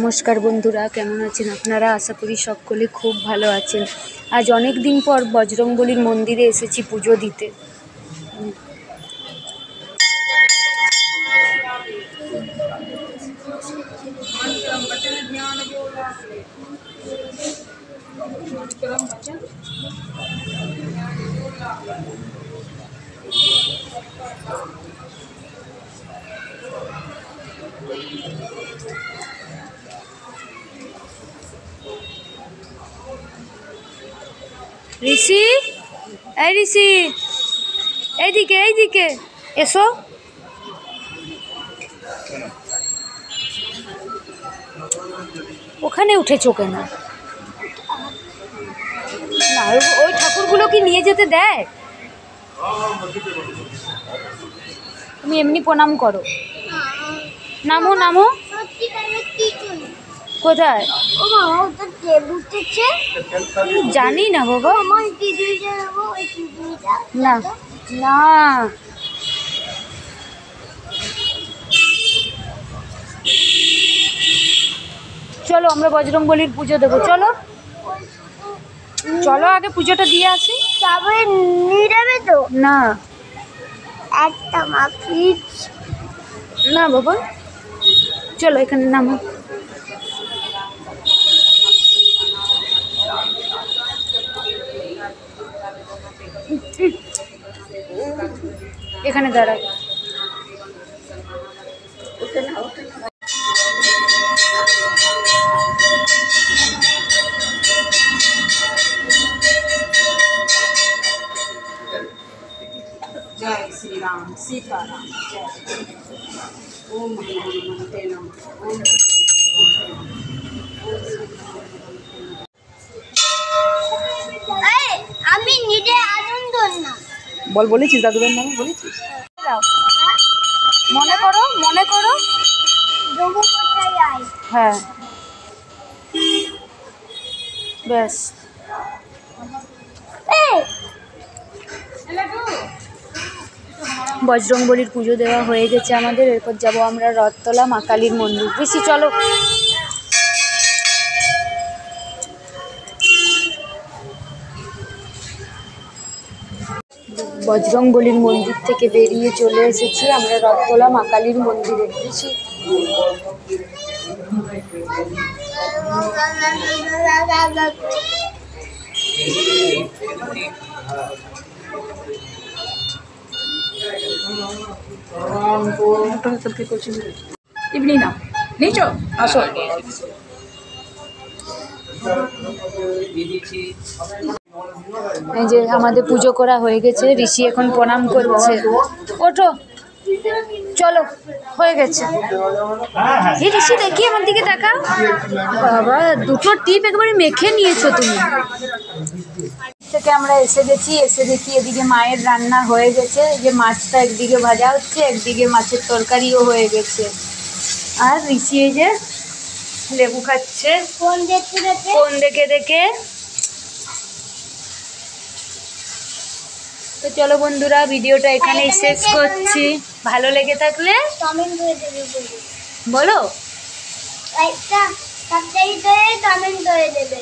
নমস্কার বন্ধুরা, কেমন আছেন আপনারা? আশা করি সকলে খুব ভালো আছেন। আজ অনেক দিন পর বজরংবলীর মন্দিরে এসেছি পুজো দিতে। ঋষি, এই ঋষি, এইদিকে এইদিকে এসো। ওখানে উঠেছো কেন? না, ওই ঠাকুরগুলো কি নিয়ে যেতে দেয়? তুমি এমনি প্রণাম করো। নামো নামো। কোথায়? জানি না বাবা। না না, চলো আমরা বজরংবলীর পুজো দেবো। চলো চলো, আগে পুজোটা দিয়ে আসি। তারপরে নিয়ে যাবে তো? না একটা মাফিজ না বাবা, চলো এখানে নামো। এখানে দাঁড়াও। जय श्री राम सीताराम जय ओम हनुमते नमः ओम আমি নিজে আনন্দ না বলেছিস দাদুবের নামে বলেছিস? মনে করো মনে করো। দেবো কোথায় যাই? হ্যাঁ ব্যাস। বজরংবলীর পুজো দেওয়া হয়ে গেছে আমাদের। এরপর যাব আমরা রথতলা মা কালীর মন্দির। ঋষি চলো। বজরংবলীর মন্দির থেকে বেরিয়ে চলে এসেছি আমরা রথতলা মা কালীর মন্দিরে। ঋষি इवनी ना नीचो আসো। এই যে আমাদের পুজো করা হয়ে গেছে। ঋষি এখন প্রণাম করছে। ওঠো চলো, হয়ে গেছে। এই ঋষি দেখি আমার দিকে তাকাও। বাবা, দুটো টিপ একবারে মেখে নিয়েছো তুমি। থেকে আমরা এসে গেছি, এসে দেখি এদিকে মায়ের রান্না হয়ে গেছে। এই যে মাছটা একদিকে ভাজা হচ্ছে, একদিকে মাছের তরকারিও হয়ে গেছে। আর ঋষি এই যে লেবু খাচ্ছে। ফোন দেখতে দেখতে ফোন দেখে দেখে। তো চলো বন্ধুরা, ভিডিওটা এখানেই শেষ করছি। ভালো লেগে থাকলে কমেন্ট করে দেবে বলো। একটা সাবস্ক্রাইব করে কমেন্ট করে দেবে।